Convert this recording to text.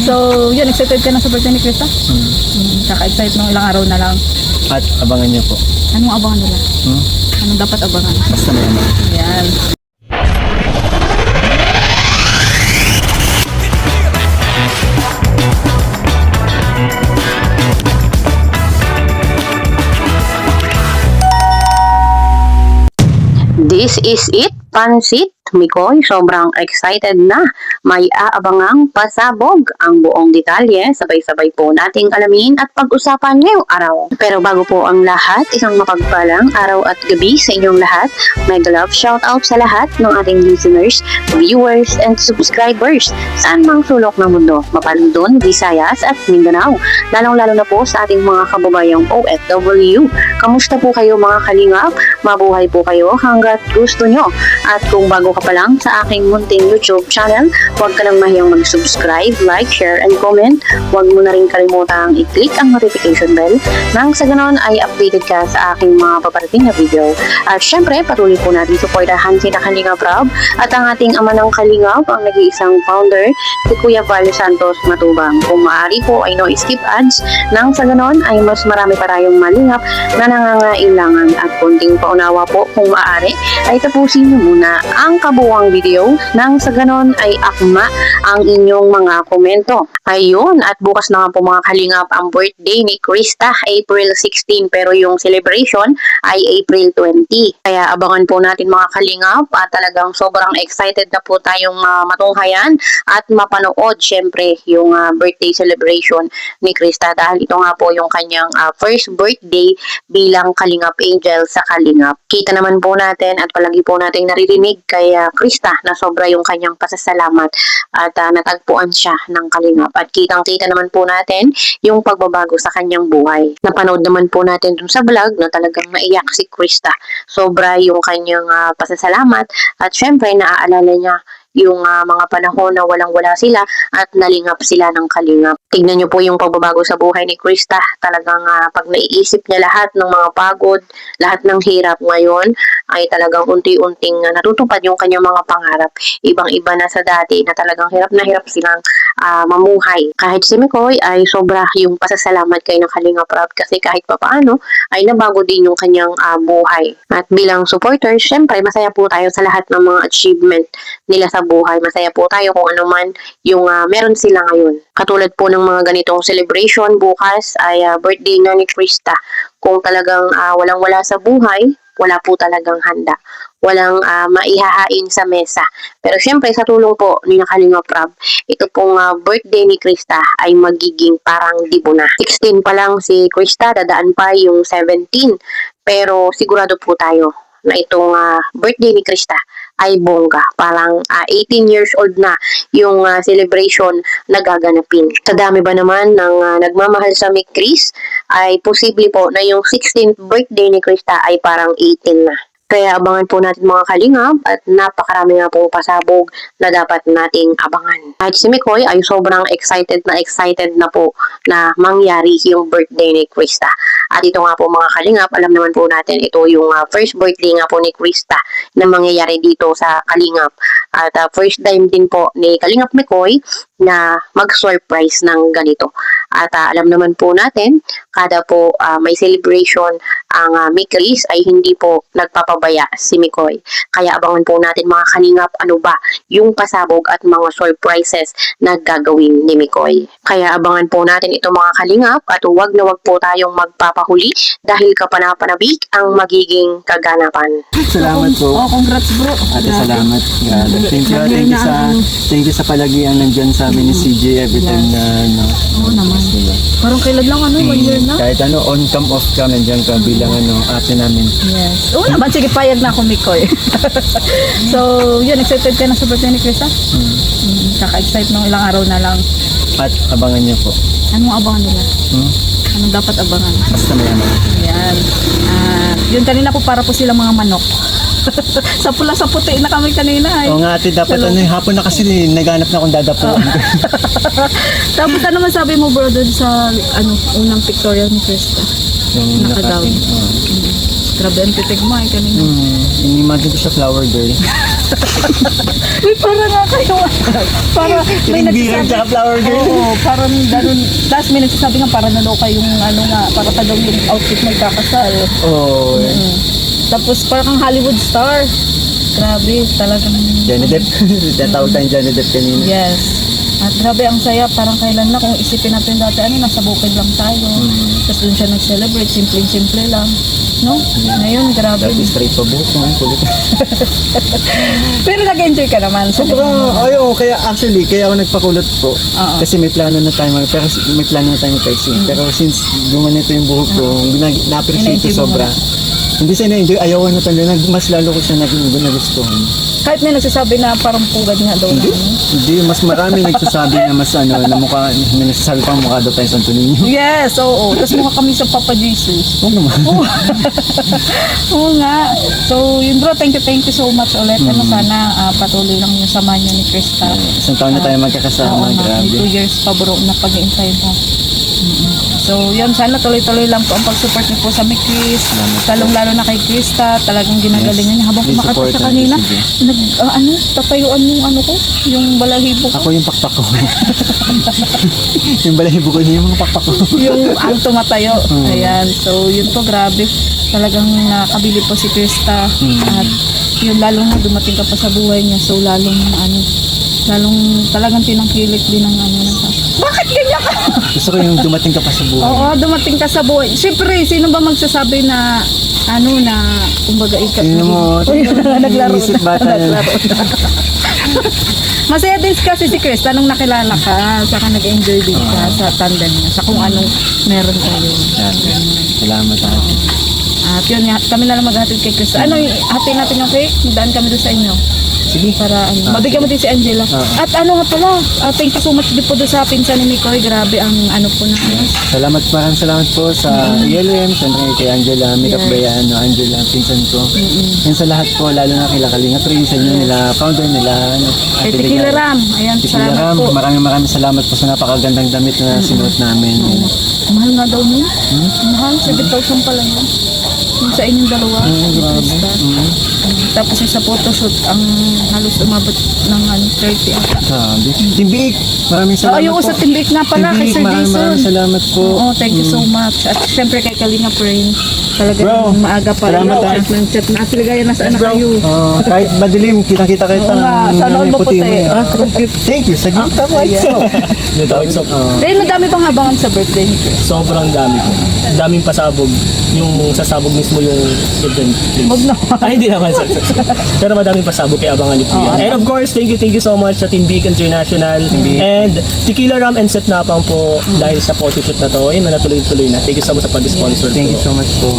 So, yun, excited ka na sa birthday ni Krista? Kaka-excite nung ilang araw na lang. At abangan niyo po. Anong abangan nila? Anong dapat abangan? Basta may ano. Yan. This is it, Pansit Mikoy. Sobrang excited na. May aabangang pasabog. Ang buong detalye, sabay-sabay po nating alamin at pag-usapan ngayong araw. Pero bago po ang lahat, isang mapagpalang araw at gabi sa inyong lahat. Mega love shoutout sa lahat ng ating listeners, viewers, and subscribers saan mang sulok ng mundo, Mapalundon, Visayas at Mindanao. Lalong-lalo na po sa ating mga kababayang OFW. Kamusta po kayo mga kalingap? Mabuhay po kayo hanggat gusto nyo. At kung bago ka pa lang sa aking munting YouTube channel, huwag ka nang mahiyang mag-subscribe, like, share, and comment. Huwag mo na rin kalimutang i-click ang notification bell nang sa ganon ay updated ka sa aking mga paparating na video. At syempre, patuloy po natin supportahan si Kalingap Rob at ang ating ama ng Kalingap, ang nag-iisang founder, si Kuya Val Santos Matubang. Kung maaari po ay no skip ads nang sa ganon ay mas marami pa tayong malingap na nangangailangan at konting paunawa po kung maaari ay tapusin nyo muna ang kabuuang video nang sa ganon ay akma ang inyong mga komento. Ayun, at bukas na nga po mga kalingap ang birthday ni Krista, April 16, pero yung celebration ay April 20. Kaya abangan po natin mga kalingap at talagang sobrang excited na po tayong matunghayan at mapanood syempre yung birthday celebration ni Krista dahil ito nga po yung kanyang first birthday bilang Kalingap Angel sa Kalingap. Kita naman po natin at palagi po natin naririnig kay Krista na sobra yung kanyang pasasalamat at natagpuan siya ng Kalingap. At kitang-kita naman po natin yung pagbabago sa kanyang buhay. Napanood naman po natin dun sa vlog na talagang naiyak si Krista. Sobra yung kanyang pasasalamat at syempre naaalala niya yung mga panahon na walang-wala sila at nalingap sila ng Kalingap. Tignan niyo po yung pagbabago sa buhay ni Krista. Talagang pag naiisip niya lahat ng mga pagod, lahat ng hirap ngayon, ay talagang unti-unting natutupad yung kanyang mga pangarap. Ibang-iba na sa dati na talagang hirap na hirap silang mamuhay. Kahit si Mikoy ay sobra yung pasasalamat kay ng Kalingap Rob kasi kahit papaano ay nabago din yung kanyang buhay. At bilang supporter, syempre masaya po tayo sa lahat ng mga achievement nila sa buhay. Masaya po tayo kung ano man yung meron sila ngayon. Katulad po ng mga ganitong celebration, bukas ay birthday na ni Krista. Kung talagang walang-wala sa buhay, wala po talagang handa. Walang maihahain sa mesa. Pero syempre sa tulong po ni Kalingap Rob, ito pong birthday ni Krista ay magiging parang dibo na. 16 pa lang si Krista, dadaan pa yung 17. Pero sigurado po tayo na itong birthday ni Krista ay bongga. Parang 18 years old na yung celebration na gaganapin. Sa dami ba naman ng nagmamahal sa Mick Chris, ay posible po na yung 16th birthday ni Krista ay parang 18 na. Kaya abangan po natin mga kalingap at napakarami nga pong pasabog na dapat nating abangan. At si Mikoy ay sobrang excited na po na mangyari yung birthday ni Krista. At ito nga po mga kalingap, alam naman po natin ito yung first birthday nga po ni Krista na mangyayari dito sa Kalingap. At first time din po ni Kalingap Mikoy na mag-surprise ng ganito. At alam naman po natin, kada po may celebration ang Mick Chris ay hindi po nagpapabaya si Mikoy. Kaya abangan po natin mga kalingap ano ba yung pasabog at mga surprises na gagawin ni Mikoy. Kaya abangan po natin ito mga kalingap at huwag na huwag po tayong magpapahuli dahil kapanapanabik ang magiging kaganapan. Salamat po. Oh, congrats bro. Ate, salamat. Grabe. Thank you sa palagian nandyan sa amin ni CJ every time na Oo naman. Parang kailan lang 1 year na. kahit on cam off cam nandyan ka bilang ate namin. Yes. Oo naman, sige payag na ako Mikoy. So, yun, excited ka na sa birthday ni Krista? Kaka-excite nung ilang araw na lang. At abangan niyo po. Anong abangan nila? Anong dapat abangan? Basta may ano. Yan. Yun kanina po para po silang mga manok. Sa pula sa puti na kami kanina. Oo nga ate, dapat hapon na kasi naghanap na akong dadapuan. Tapos ano man sabi mo bro doon sa unang pictorial ni Krista? Yung Naka-gown. Grabe ang titig mo kanina. Inimagine ko siya flower girl. Uy, para nga kayo. Para may Tinigbiran nagsasabi. ka, flower girl. Oo, parang ganun. Tapos may nagsasabi nga, para naloka yung ano nga, para ka daw yung outfit magkakasal. Oh, Tapos parang kang Hollywood star. Grabe, talagang... Johnny Depp. Tatawag tayong Johnny Depp kanina. Yes. At grabe, ang saya. Parang kailan na, kung isipin natin dati, nasa bukid lang tayo. Tapos doon siya nag-celebrate, simple-simple lang. No? Ngayon, grabe. Dati straight pa buhok naman, kulit. Pero nag-enjoy ka naman. Sobrang, kaya actually, kaya ako nagpakulot po. Oo. Kasi may plano na tayo, pero may plano na tayo mag-texting. Pero since gumanito yung buhok ko, na-appreciate ko In-enjoy mo sobra. Hindi siya na-enjoy, ayaw ko na talaga, mas lalo ko siya nagustuhan. Kahit may nagsasabi na parang pugad nga daw. Hindi, hindi, mas marami nagsasabi na mas na mukha, na nagsasabi pang mukha daw tayo sa Santo Niño. Yes, oo. Tapos mukha kami sa Papa Jesus. Oo naman. Oo nga. So, yun bro, thank you so much ulit. Sana patuloy lang yung samahan niyo ni Krista. Isang taon na tayo magkakasama, Oo nga, may 2 grabe. years pa bro na pag-iintay mo. So, yun, sana tuloy-tuloy lang po ang pag-support niyo po sa Mikis. Lalong-lalo na kay Krista, talagang ginagalingan niya. Habang Please kumakanta support siya natin kanina, si tatayuan yung ano ko, yung balahibo ko. Ako yung pakpak ko. Yung balahibo ko, yung mga pakpak ko. Yung ang tumatayo. Ayan. So, yun po, grabe. Talagang nakabili po si Krista. At yun, lalong na dumating ka pa sa buhay niya. So, lalong talagang tinangkilik din ng bakit ganyan ka? Gusto ko yung dumating ka pa sa buhay. Oo, dumating ka sa buhay. Siyempre, sino ba magsasabi na kumbaga ikaw. Tingnan mo, Naglaro isip bata na. Masaya din kasi si Krista nung nakilala ka, saka nag-enjoy din ka sa tandem niya, sa kung anong meron kayo. Salamat ate. At yun, kami na lang maghatid kay Krista. Hatid natin yung cake? Daan kami doon sa inyo. Sige. Para mabigyan mo din si Angela. At nga pala, thank you so much din po doon sa pinsan ni Mikoy. Grabe ang po na. Maraming salamat po sa ELM, siyempre kay Angela, Makeup Bayan, Angela, pinsan ko. Yan sa lahat po, lalo na kay Kalinga Prince, nila, founder nila, Kay Tequila Ram. Ayan, Tequila salamat Ram, po. maraming salamat po sa napakagandang damit na sinuot namin. Mahal nga daw nun. Mahal, 7,000 pa lang yun. Yung sa inyong dalawa. Krista. Tapos yung sa photoshoot, ang halos umabot ng 30 ata. Sabi. Timbik, maraming salamat Yung po. sa Timbik nga pala, kay Sir Jason. Maraming salamat po. Oo, thank you so much. At syempre kay Kalinga Prain. Talagang Bro, maaga pa rin. salamat, At ng chat na Ligaya, nasaan na kayo? Kahit madilim, kita-kita kita. Oo nga, sana all maputi. Thank you, sa gita mo. Dahil madami pang habangan sa birthday ni Chris. Sobrang dami po. Daming pasabog. Yung sasabog mismo yung event. Wag na. Ay, hindi naman. Pero madaming pasabog kaya abangan niyo po yan. And of course, thank you so much sa Team Big International. And Tequila Ram and Set Napang po dahil sa photoshoot na to. Ayun, natuloy-tuloy na. Thank you so much sa pag-sponsor. Thank you so much po.